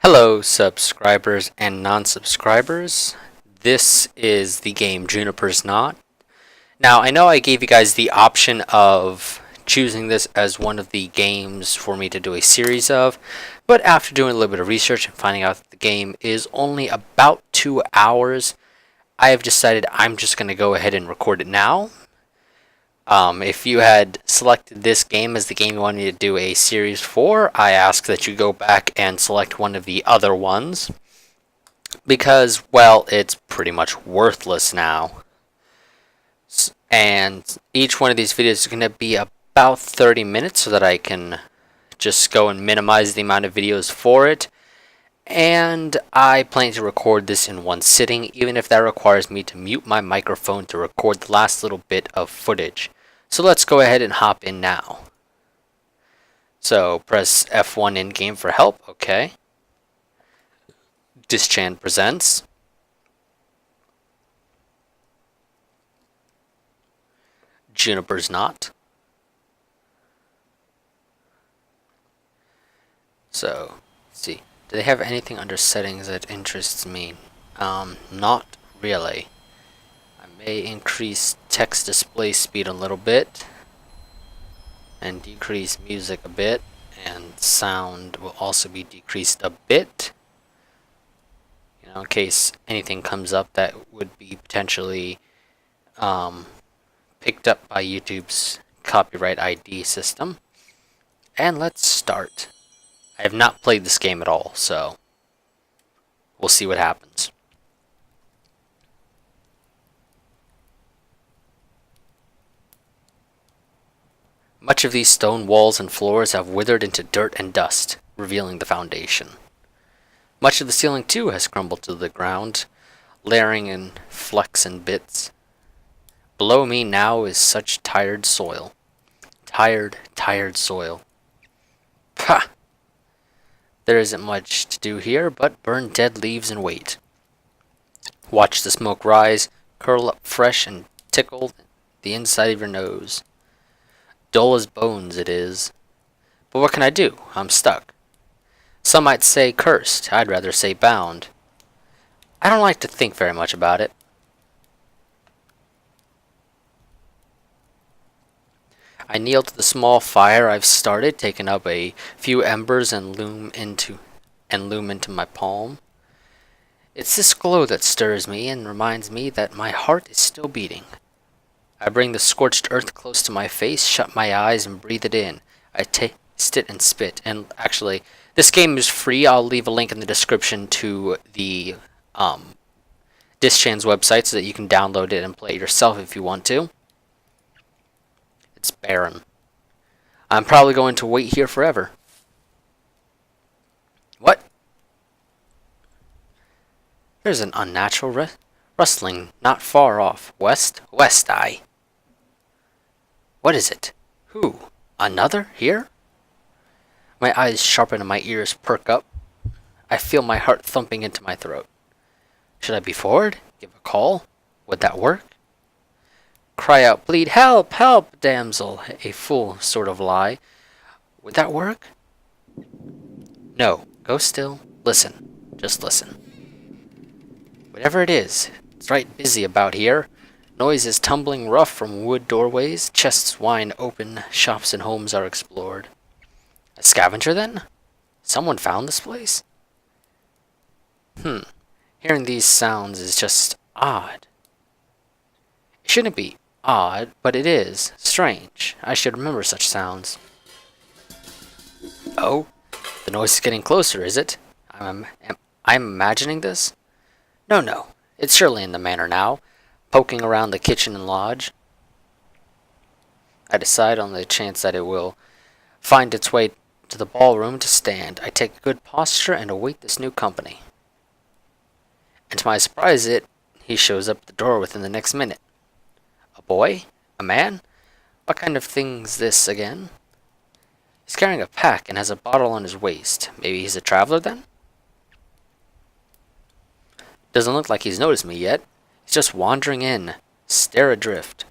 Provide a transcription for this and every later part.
Hello, subscribers and non-subscribers. This is the game Juniper's Not. Now, I know I gave you guys the option of choosing this as one of the games for me to do a series of, but after doing a little bit of research and finding out that the game is only about 2 hours, I have decided I'm just going to go ahead and record it now. If you had selected this game as the game you wanted me to do a series for, I ask that you go back and select one of the other ones because, well, it's pretty much worthless now. And each one of these videos is going to be about 30 minutes so that I can just go and minimize the amount of videos for it. And I plan to record this in one sitting, even if that requires me to mute my microphone to record the last little bit of footage. So let's go ahead and hop in now. So press F1 in game for help, okay. Dischan presents. Juniper's Not. So, let's see. Do they have anything under settings that interests me? Not really. I may increase text display speed a little bit and decrease music a bit, and sound will also be decreased a bit, in case anything comes up that would be potentially picked up by YouTube's copyright ID system. And let's start. I have not played this game at all, so we'll see what happens. Much of these stone walls and floors have withered into dirt and dust, revealing the foundation. Much of the ceiling, too, has crumbled to the ground, layering in flecks and bits. Below me now is such tired soil. Tired soil. Pah! There isn't much to do here but burn dead leaves and wait. Watch the smoke rise, curl up fresh and tickle the inside of your nose. Dull as bones it is. But what can I do? I'm stuck. Some might say cursed. I'd rather say bound. I don't like to think very much about it. I kneel to the small fire I've started, taking up a few embers and loom into my palm. It's this glow that stirs me and reminds me that my heart is still beating. I bring the scorched earth close to my face, shut my eyes, and breathe it in. I taste it and spit. And actually, this game is free. I'll leave a link in the description to the Dischan's website so that you can download it and play it yourself if you want to. It's barren. I'm probably going to wait here forever. What? There's an unnatural rustling not far off. West? West, aye. What is it? Who? Another? Here? My eyes sharpen and my ears perk up. I feel my heart thumping into my throat. Should I be forward? Give a call? Would that work? Cry out, plead, help, help, damsel. A fool sort of lie. Would that work? No. Go still. Listen. Just listen. Whatever it is, it's right busy about here. Noise is tumbling rough from wood doorways. Chests whine open. Shops and homes are explored. A scavenger, then? Someone found this place? Hearing these sounds is just odd. It shouldn't be odd, but it is. Strange. I should remember such sounds. Oh? The noise is getting closer, is it? I'm imagining this? No. It's surely in the manor now, poking around the kitchen and lodge. I decide on the chance that it will find its way to the ballroom to stand. I take good posture and await this new company. And to my surprise, he shows up at the door within the next minute. A boy? A man? What kind of thing's this again? He's carrying a pack and has a bottle on his waist. Maybe he's a traveler then? Doesn't look like he's noticed me yet. He's just wandering in, stare adrift.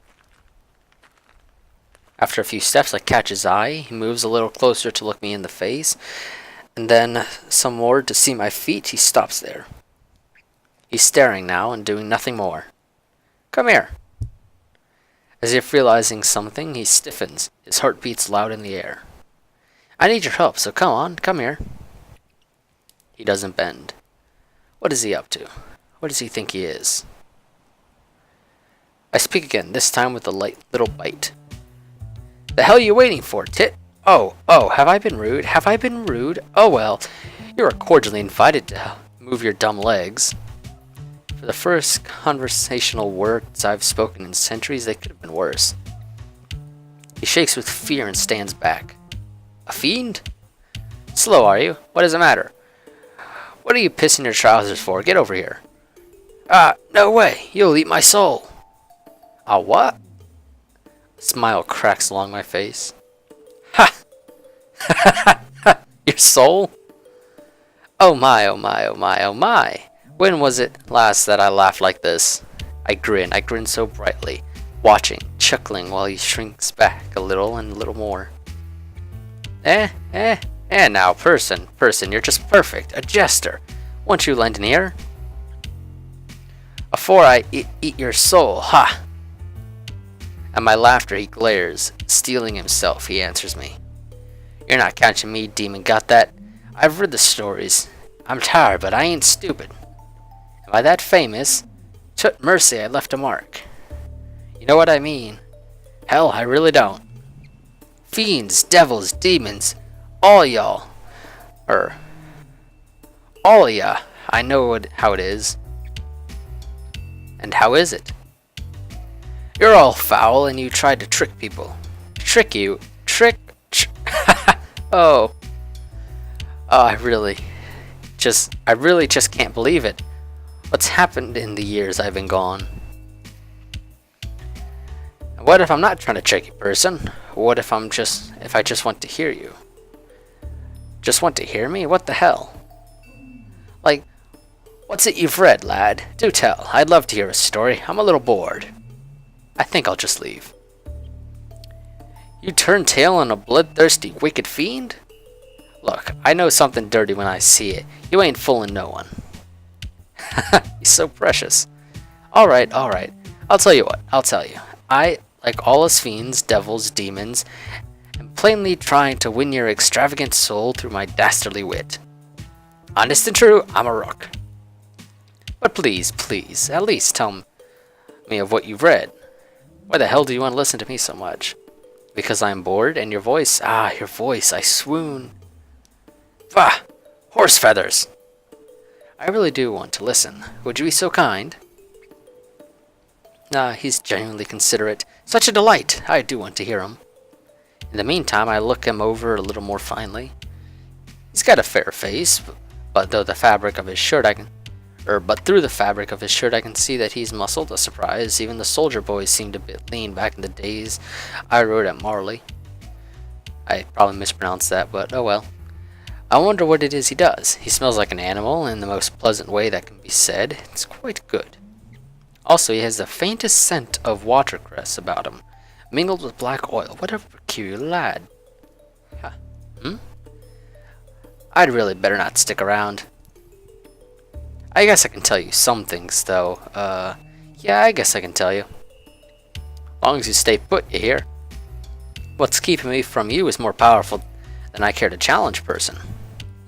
After a few steps, I catch his eye. He moves a little closer to look me in the face. and then some more to see my feet. He stops there. He's staring now and doing nothing more. Come here. As if realizing something, he stiffens. His heart beats loud in the air. I need your help, so come on, come here. He doesn't bend. What is he up to? What does he think he is? I speak again, this time with a light little bite. The hell are you waiting for, tit? Oh, have I been rude? Have I been rude? Oh well, you are cordially invited to move your dumb legs. For the first conversational words I've spoken in centuries, they could have been worse. He shakes with fear and stands back. A fiend? Slow, are you? What does it matter? What are you pissing your trousers for? Get over here. No way. You'll eat my soul. What? A smile cracks along my face. Ha! Your soul? Oh my, oh my, oh my, oh my. When was it last that I laughed like this? I grin so brightly, watching, chuckling while he shrinks back a little and a little more. Now, person, you're just perfect, a jester. Won't you lend an ear? Afore I eat your soul, ha! At my laughter he glares, steeling himself, he answers me. You're not catching me, demon, got that? I've read the stories. I'm tired, but I ain't stupid. Am I that famous? Tut mercy, I left a mark. You know what I mean? Hell, I really don't. Fiends, devils, demons, all y'all. All of ya. I know how it is. And how is it? You're all foul and you tried to trick people. Trick you? Oh. I really just can't believe it. What's happened in the years I've been gone? What if I'm not trying to trick you, person? What if I just want to hear you? Just want to hear me? What the hell? Like, what's it you've read, lad? Do tell. I'd love to hear a story. I'm a little bored. I think I'll just leave. You turn tail on a bloodthirsty, wicked fiend? Look, I know something dirty when I see it. You ain't fooling no one. He's so precious. Alright. I'll tell you what. I'll tell you. I, like all us fiends, devils, demons, am plainly trying to win your extravagant soul through my dastardly wit. Honest and true, I'm a rook. But please, at least tell me of what you've read. Why the hell do you want to listen to me so much? Because I'm bored, and your voice, your voice, I swoon. Bah! Horse feathers! I really do want to listen. Would you be so kind? He's genuinely considerate. Such a delight! I do want to hear him. In the meantime, I look him over a little more finely. He's got a fair face, but through the fabric of his shirt I can see that he's muscled. A surprise. Even the soldier boys seemed a bit lean back in the days I rode at Marley. I probably mispronounced that, but oh well. I wonder what it is he does. He smells like an animal in the most pleasant way that can be said. It's quite good. Also, he has the faintest scent of watercress about him, mingled with black oil. What a peculiar lad. I'd really better not stick around. I guess I can tell you some things, though. Yeah, I guess I can tell you. Long as you stay put, you hear? What's keeping me from you is more powerful than I care to challenge, person.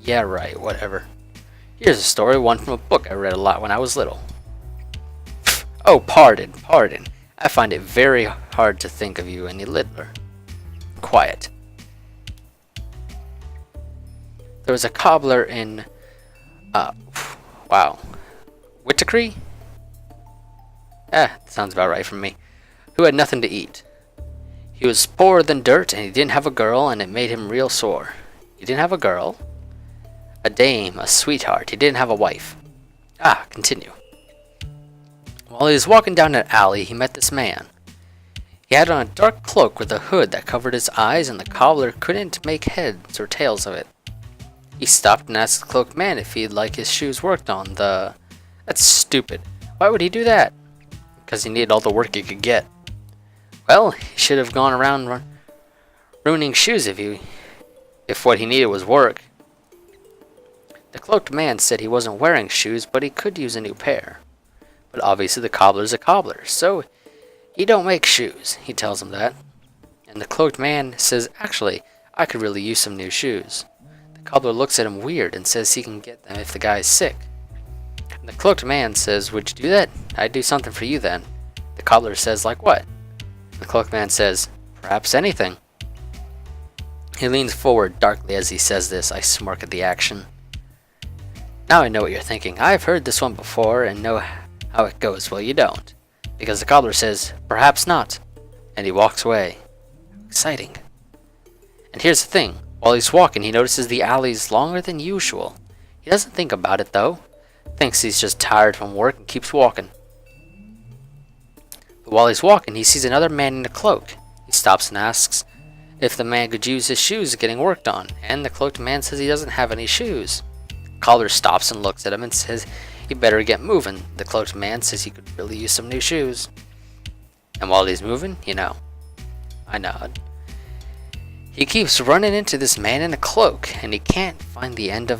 Yeah, right, whatever. Here's a story, one from a book I read a lot when I was little. Oh, pardon. I find it very hard to think of you any littler. Quiet. There was a cobbler in, Witticree? Sounds about right from me. Who had nothing to eat. He was poorer than dirt, and he didn't have a girl, and it made him real sore. He didn't have a girl? A dame, a sweetheart. He didn't have a wife. Continue. While he was walking down an alley, he met this man. He had on a dark cloak with a hood that covered his eyes, and the cobbler couldn't make heads or tails of it. He stopped and asked the cloaked man if he'd like his shoes worked on. That's stupid. Why would he do that? Because he needed all the work he could get. Well, he should have gone around ruining shoes if what he needed was work. cloaked man said he wasn't wearing shoes, but he could use a new pair. But obviously the cobbler's a cobbler, so he don't make shoes. He tells him that. And the cloaked man says, actually, I could really use some new shoes. The cobbler looks at him weird and says he can get them if the guy is sick. And the cloaked man says, would you do that? I'd do something for you then. The cobbler says, like what? The cloaked man says, perhaps anything. He leans forward darkly as he says this. I smirk at the action. Now I know what you're thinking. I've heard this one before and know how it goes. Well, you don't. Because the cobbler says, perhaps not. And he walks away. Exciting. And here's the thing. While he's walking, he notices the alley's longer than usual. He doesn't think about it, though. Thinks he's just tired from work and keeps walking. But while he's walking, he sees another man in a cloak. He stops and asks if the man could use his shoes getting worked on. And the cloaked man says he doesn't have any shoes. The cobbler stops and looks at him and says he better get moving. The cloaked man says he could really use some new shoes. And while he's moving, I nod. He keeps running into this man in a cloak, and he can't find the end of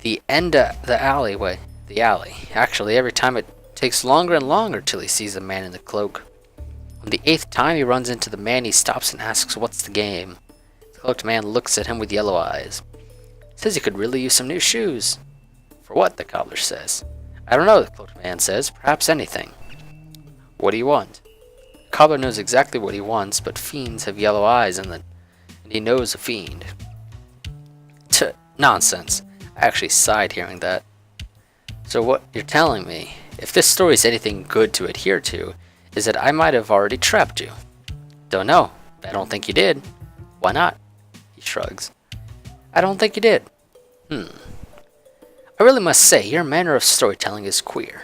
the alleyway. The alley. Actually, every time it takes longer and longer till he sees the man in the cloak. On the 8th time he runs into the man, he stops and asks what's the game. The cloaked man looks at him with yellow eyes. Says he could really use some new shoes. For what? The cobbler says. I don't know, the cloaked man says. Perhaps anything. What do you want? The cobbler knows exactly what he wants, but fiends have yellow eyes and he knows a fiend. Nonsense. I actually sighed hearing that. So what you're telling me, if this story is anything good to adhere to, is that I might have already trapped you. Don't know. I don't think you did. Why not? He shrugs. I don't think you did. I really must say, your manner of storytelling is queer.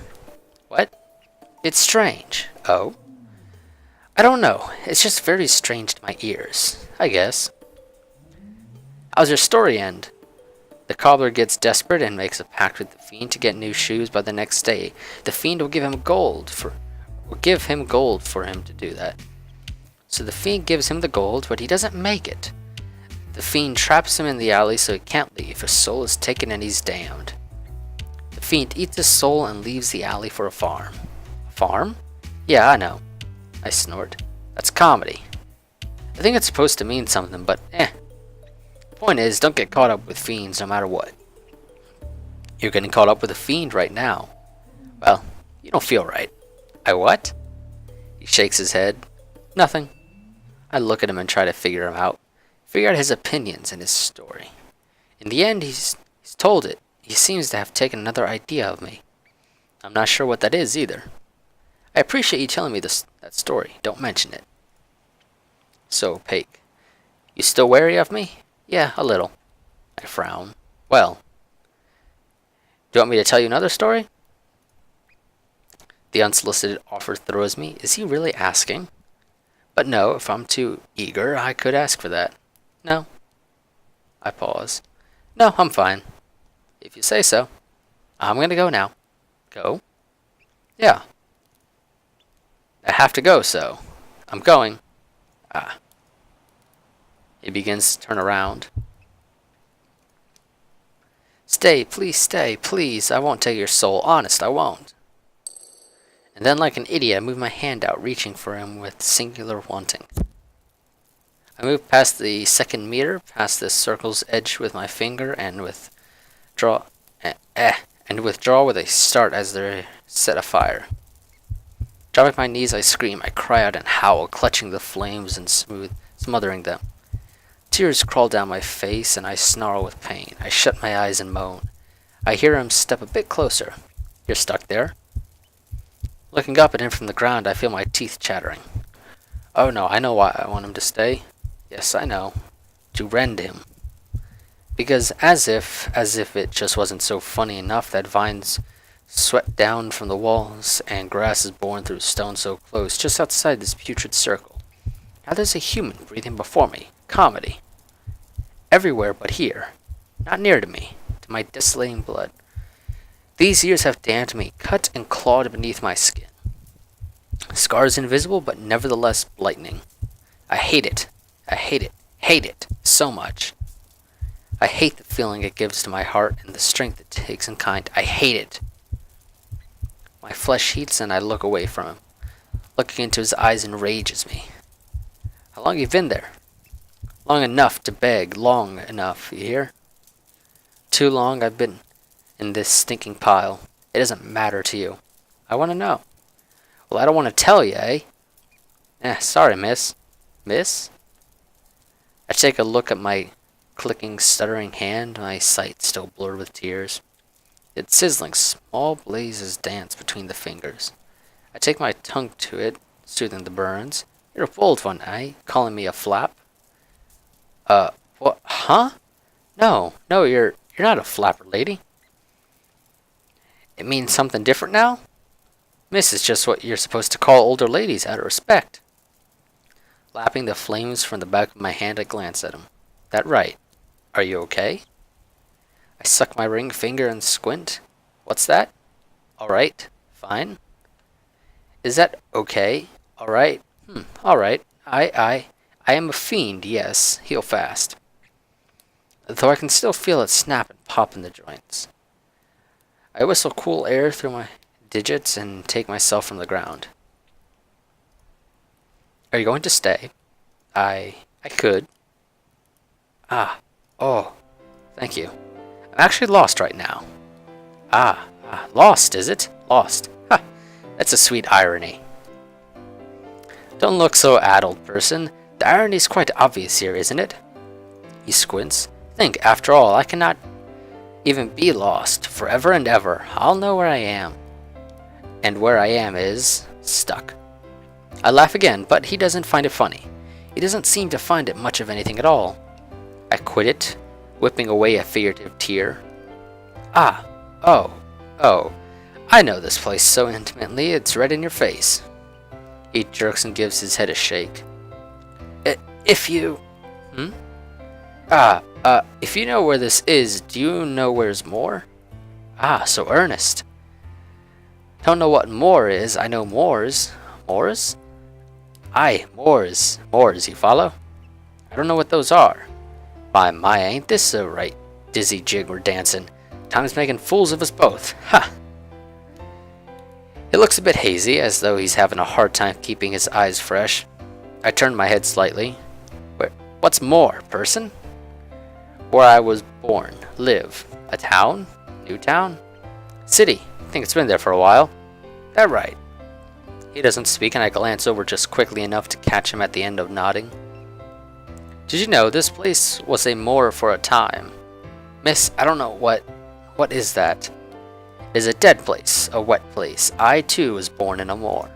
What? It's strange. Oh? I don't know. It's just very strange to my ears, I guess. How's your story end? The cobbler gets desperate and makes a pact with the fiend to get new shoes by the next day. The fiend will give him gold for him to do that. So the fiend gives him the gold, but he doesn't make it. The fiend traps him in the alley so he can't leave. His soul is taken and he's damned. The fiend eats his soul and leaves the alley for a farm. A farm? Yeah, I know. I snort. That's comedy. I think it's supposed to mean something, but Point is, don't get caught up with fiends no matter what. You're getting caught up with a fiend right now. Well, you don't feel right. I what? He shakes his head. Nothing. I look at him and try to figure him out. Figure out his opinions and his story. In the end, he's told it. He seems to have taken another idea of me. I'm not sure what that is either. I appreciate you telling me that story. Don't mention it. So opaque. You still wary of me? Yeah, a little. I frown. Well. Do you want me to tell you another story? The unsolicited offer throws me. Is he really asking? But no, if I'm too eager, I could ask for that. No. I pause. No, I'm fine. If you say so. I'm gonna go now. Go? Yeah. I have to go, so. I'm going. Ah. He begins to turn around. Stay, please. I won't take your soul. Honest, I won't. And then like an idiot, I move my hand out, reaching for him with singular wanting. I move past the second meter, past the circle's edge with my finger, and withdraw with a start as they're set afire. Dropping my knees, I scream, I cry out and howl, clutching the flames and smothering them. Tears crawl down my face, and I snarl with pain. I shut my eyes and moan. I hear him step a bit closer. You're stuck there? Looking up at him from the ground, I feel my teeth chattering. Oh no, I know why I want him to stay. Yes, I know. To rend him. Because as if it just wasn't so funny enough that vines swept down from the walls and grass is born through stone so close, just outside this putrid circle. Now there's a human breathing before me. Comedy. Everywhere but here. Not near to me. To my desolating blood. These years have damned me, cut and clawed beneath my skin. Scars invisible, but nevertheless blightening. I hate it. I hate it. Hate it. So much. I hate the feeling it gives to my heart and the strength it takes in kind. I hate it. My flesh heats and I look away from him. Looking into his eyes enrages me. How long have you been there? Long enough to beg. Long enough, you hear? Too long I've been in this stinking pile. It doesn't matter to you. I want to know. Well, I don't want to tell you, eh? Sorry, miss. Miss? I take a look at my clicking, stuttering hand, my sight still blurred with tears. Its sizzling, small blazes dance between the fingers. I take my tongue to it, soothing the burns. You're a bold one, eh? Calling me a flap? What? Huh? No, you're not a flapper, lady. It means something different now? Miss is just what you're supposed to call older ladies out of respect. Lapping the flames from the back of my hand, I glance at him. That right. Are you okay? I suck my ring finger and squint. What's that? All right. Fine. Is that okay? All right. All right. I am a fiend, yes. Heal fast. Though I can still feel it snap and pop in the joints. I whistle cool air through my digits and take myself from the ground. Are you going to stay? I could. Oh, thank you. I'm actually lost right now. Lost, is it? Lost. Ha, that's a sweet irony. Don't look so addled, person. The irony's quite obvious here, isn't it? He squints. Think, after all, I cannot even be lost. Forever and ever, I'll know where I am. And where I am is stuck. I laugh again, but he doesn't find it funny. He doesn't seem to find it much of anything at all. I quit it, whipping away a figurative tear. Oh, I know this place so intimately, it's right in your face. He jerks and gives his head a shake. If you... if you know where this is, do you know where's more? So earnest. Don't know what more is, I know more's. More's? Aye, more's, you follow? I don't know what those are. My, ain't this a right dizzy jig we're dancing? Time's making fools of us both. Ha! It looks a bit hazy, as though he's having a hard time keeping his eyes fresh. I turn my head slightly. What's more, person? Where I was born, live. A town? New town? City. I think it's been there for a while. That right. He doesn't speak, and I glance over just quickly enough to catch him at the end of nodding. Did you know this place was a moor for a time? Miss, I don't know what is that? It is a dead place, a wet place. I too was born in a moor.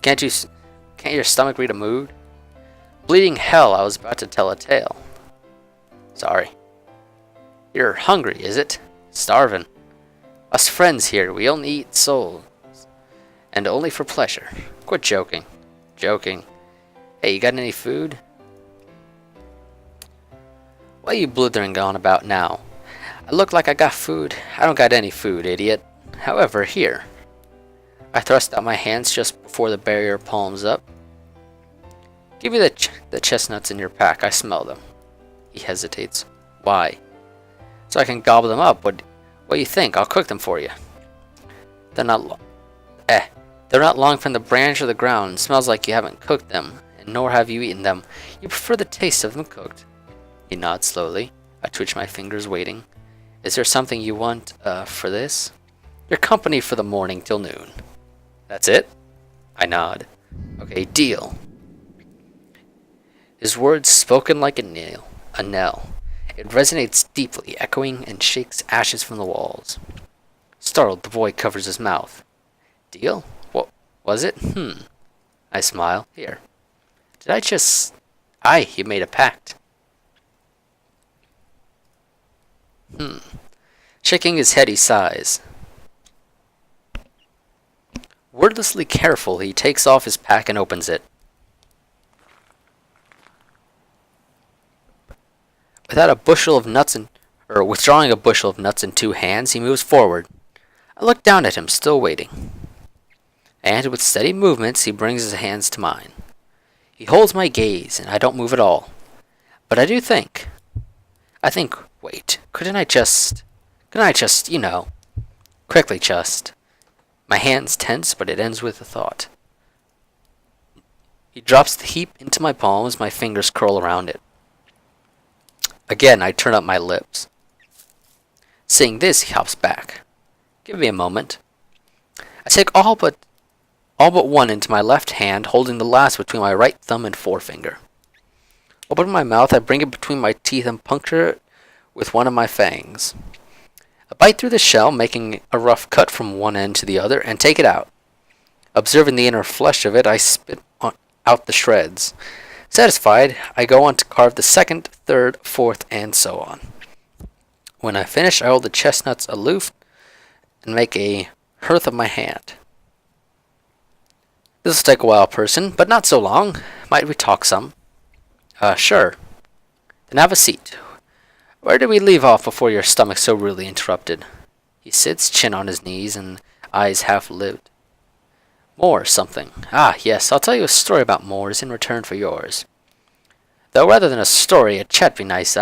Can't your stomach read a mood? Bleeding hell, I was about to tell a tale. Sorry. You're hungry, is it? Starving. Us friends here, we only eat souls. And only for pleasure. Quit joking. Joking. Hey, you got any food? What are you blithering on about now? I look like I got food. I don't got any food, idiot. However, here. I thrust out my hands just before the barrier palms up. Give me the chestnuts in your pack. I smell them. He hesitates. Why? So I can gobble them up. What do you think? I'll cook them for you. They're not long from the branch or the ground. It smells like you haven't cooked them, and nor have you eaten them. You prefer the taste of them cooked. He nods slowly. I twitch my fingers, waiting. Is there something you want, for this? Your company for the morning till noon. That's it? I nod. Okay, deal. His words spoken like a knell. It resonates deeply, echoing and shakes ashes from the walls. Startled, the boy covers his mouth. Deal? What was it? I smile. Here. Did I just... Aye, you made a pact. Shaking his head, he sighs. Wordlessly careful, he takes off his pack and opens it. Withdrawing a bushel of nuts in two hands, he moves forward. I look down at him, still waiting. And with steady movements, he brings his hands to mine. He holds my gaze, and I don't move at all. But I do think. Wait, couldn't I just, quickly just. My hands tense, but it ends with a thought. He drops the heap into my palms, my fingers curl around it. Again, I turn up my lips. Seeing this, he hops back. Give me a moment. I take all but one into my left hand, holding the last between my right thumb and forefinger. Opening my mouth, I bring it between my teeth and puncture it with one of my fangs. I bite through the shell, making a rough cut from one end to the other, and take it out. Observing the inner flesh of it, I spit out the shreds. Satisfied, I go on to carve the second, third, fourth, and so on. When I finish, I hold the chestnuts aloof and make a hearth of my hand. This'll take a while, person, but not so long. Might we talk some? Sure. Then have a seat. Where did we leave off before your stomach so rudely interrupted? He sits, chin on his knees, and eyes half-lit. More something. Ah, yes, I'll tell you a story about Moors in return for yours. Though rather than a story, a chat be nice,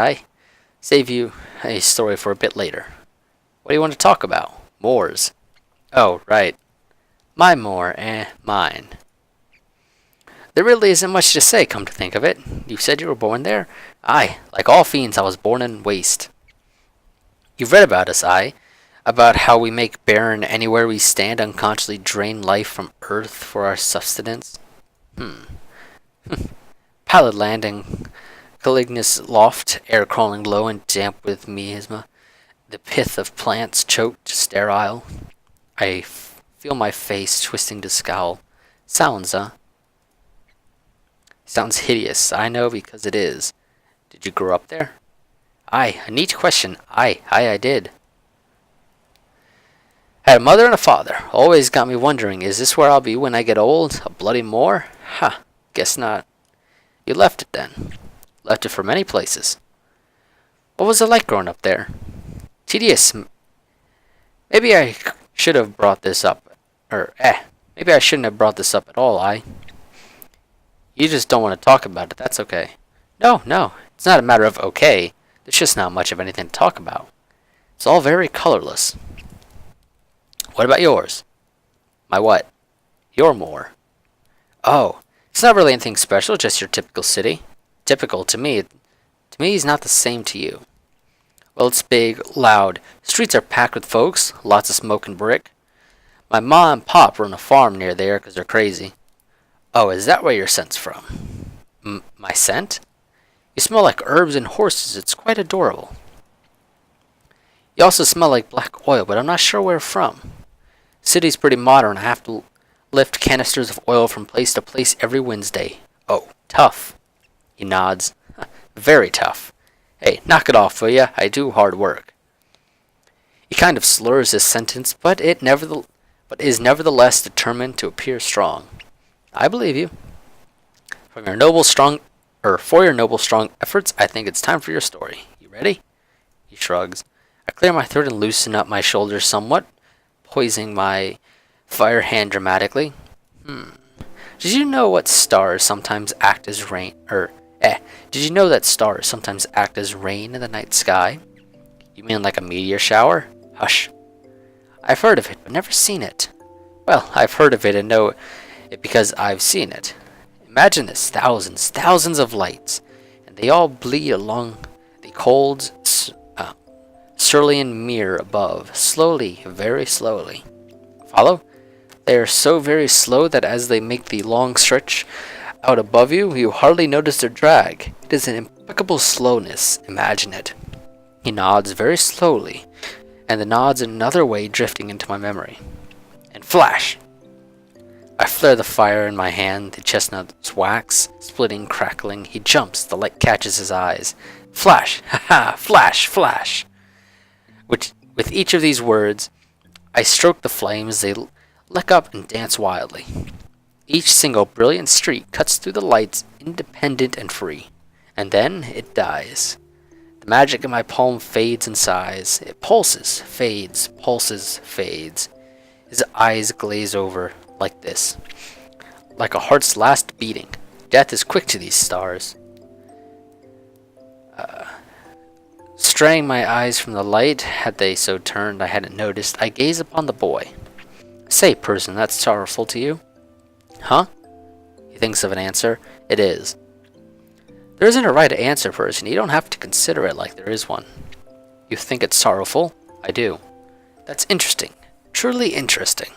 save you a story for a bit later. What do you want to talk about? Moors. Oh, right. My Moor, mine. There really isn't much to say, come to think of it. You said you were born there? Aye, like all fiends, I was born in waste. You've read about us, about how we make barren anywhere we stand, unconsciously drain life from earth for our sustenance? Pallid land and calignous loft, air crawling low and damp with miasma, the pith of plants choked, sterile. I feel my face twisting to scowl. Sounds, Sounds hideous, I know, because it is. Did you grow up there? Aye, a neat question. Aye, I did. Had a mother and a father. Always got me wondering, is this where I'll be when I get old? A bloody Moor? Ha, guess not. You left it then. Left it for many places. What was it like growing up there? Tedious. Maybe I should have brought this up. Maybe I shouldn't have brought this up at all, You just don't want to talk about it, that's okay. No, it's not a matter of okay. There's just not much of anything to talk about. It's all very colorless. What about yours? My what? Your Moor. Oh, it's not really anything special, just your typical city. Typical to me. To me, is not the same to you. Well, it's big, loud. Streets are packed with folks, lots of smoke and brick. My ma and pop run a farm near there because they're crazy. Oh, is that where your scent's from? My scent? You smell like herbs and horses. It's quite adorable. You also smell like black oil, but I'm not sure where from. City's pretty modern. I have to lift canisters of oil from place to place every Wednesday. Oh, tough. He nods. Very tough. Hey, knock it off, will ya? I do hard work. He kind of slurs his sentence, but is nevertheless determined to appear strong. I believe you. For your noble, strong efforts, I think it's time for your story. You ready? He shrugs. I clear my throat and loosen up my shoulders somewhat, poising my fire hand dramatically. Did you know what stars sometimes act as rain? Did you know that stars sometimes act as rain in the night sky? You mean like a meteor shower? Hush. I've heard of it, but never seen it. Well, I've heard of it and know it because I've seen it. Imagine this, thousands of lights, and they all bleed along the cold, cerulean mirror above, slowly, very slowly. Follow? They are so very slow that as they make the long stretch out above you, you hardly notice their drag. It is an impeccable slowness. Imagine it. He nods very slowly, and the nod's another way drifting into my memory. And flash! I flare the fire in my hand, the chestnuts wax, splitting, crackling. He jumps, the light catches his eyes. Flash! Ha ha! Flash! Flash! With each of these words, I stroke the flames. They lick up and dance wildly. Each single brilliant streak cuts through the lights, independent and free. And then it dies. The magic in my palm fades and sighs. It pulses, fades, pulses, fades. His eyes glaze over like this, like a heart's last beating. Death is quick to these stars. Straying my eyes from the light, had they so turned I hadn't noticed, I gaze upon the boy. Say, person, that's sorrowful to you? Huh? He thinks of an answer. It is. There isn't a right answer, person. You don't have to consider it like there is one. You think it's sorrowful? I do. That's interesting. Truly interesting.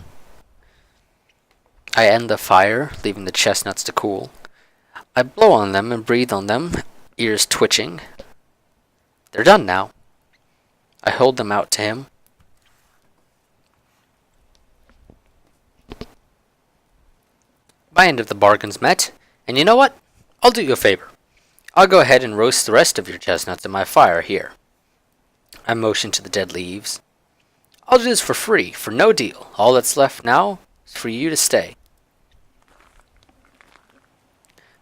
I end the fire, leaving the chestnuts to cool. I blow on them and breathe on them, ears twitching. They're done now. I hold them out to him. My end of the bargain's met, and you know what? I'll do you a favor. I'll go ahead and roast the rest of your chestnuts in my fire here. I motion to the dead leaves. I'll do this for free, for no deal. All that's left now is for you to stay.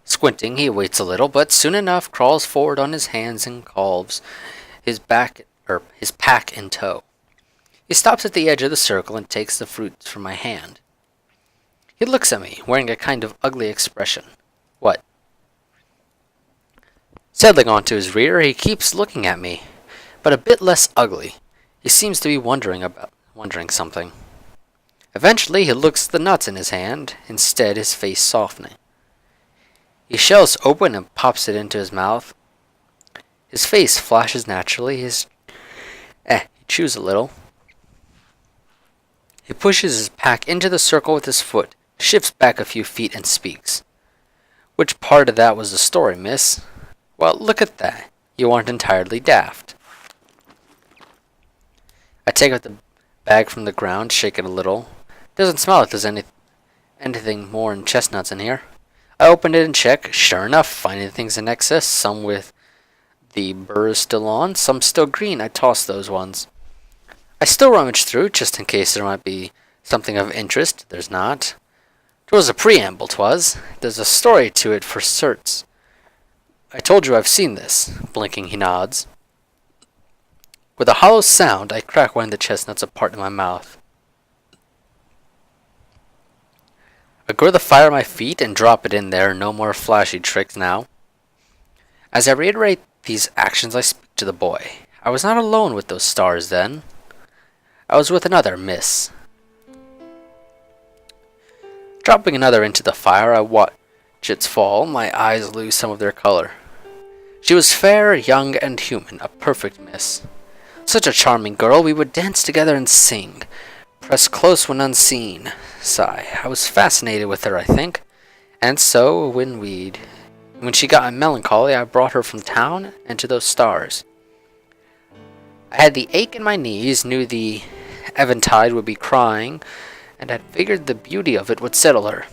Squinting, he waits a little, but soon enough crawls forward on his hands and calves, his pack in tow. He stops at the edge of the circle and takes the fruits from my hand. He looks at me, wearing a kind of ugly expression. What? Settling onto his rear, he keeps looking at me, but a bit less ugly. He seems to be wondering something. Eventually, he looks at the nuts in his hand, instead his face softening. He shells open and pops it into his mouth. His face flashes naturally. He chews a little. He pushes his pack into the circle with his foot, shifts back a few feet, and speaks. Which part of that was the story, miss? Well, look at that. You aren't entirely daft. I take out the bag from the ground, shake it a little. Doesn't smell like there's anything more than chestnuts in here. I open it and check. Sure enough, finding things in excess, some with the burrs still on, some still green. I toss those ones. I still rummage through, just in case there might be something of interest. There's not. 'Twas a preamble, 'twas. There's a story to it for certs. I told you I've seen this. Blinking, he nods. With a hollow sound, I crack one of the chestnuts apart in my mouth. I grow the fire at my feet and drop it in there. No more flashy tricks now. As I reiterate these actions, I speak to the boy. I was not alone with those stars then. I was with another miss. Dropping another into the fire, I watch its fall. My eyes lose some of their color. She was fair, young, and human, a perfect miss. Such a charming girl, we would dance together and sing. Press close when unseen. Sigh. I was fascinated with her, I think. And so, when she got melancholy, I brought her from town and to those stars. I had the ache in my knees, knew the eventide would be crying, and had figured the beauty of it would settle her.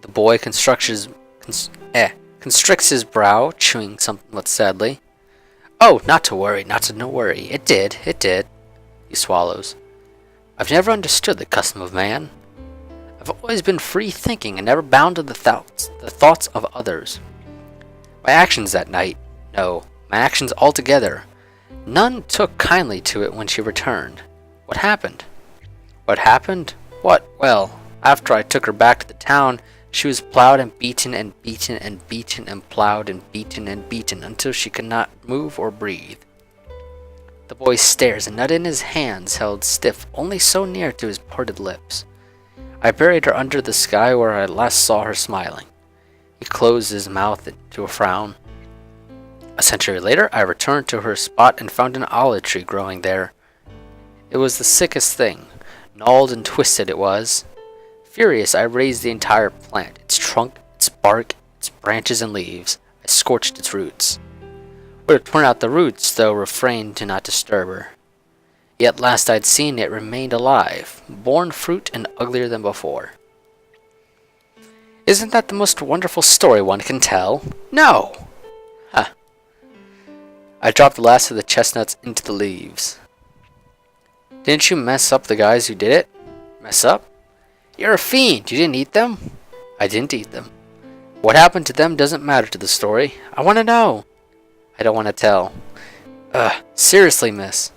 The boy constricts his brow, chewing somewhat sadly. Oh, not to worry. It did. He swallows. I've never understood the custom of man. I've always been free-thinking and never bound to the thoughts of others. My actions that night, no, my actions altogether, none took kindly to it when she returned. What happened? What? Well, after I took her back to the town, she was plowed and beaten and beaten and beaten and plowed and beaten until she could not move or breathe. The boy stares, a nut in his hands held stiff only so near to his parted lips. I buried her under the sky where I last saw her smiling. He closed his mouth into a frown. A century later, I returned to her spot and found an olive tree growing there. It was the sickest thing. Gnarled and twisted it was. Furious, I razed the entire plant, its trunk, its bark, its branches and leaves. I scorched its roots. Would have torn out the roots, though refrained to not disturb her. Yet last I'd seen it remained alive, born fruit and uglier than before. Isn't that the most wonderful story one can tell? No! Huh. I dropped the last of the chestnuts into the leaves. Didn't you mess up the guys who did it? Mess up? You're a fiend! You didn't eat them? I didn't eat them. What happened to them doesn't matter to the story. I want to know. I don't want to tell. Seriously, miss.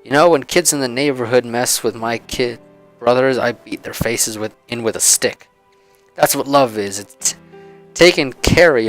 You know, when kids in the neighborhood mess with my kid brothers, I beat their faces with a stick. That's what love is. It's taking care of you.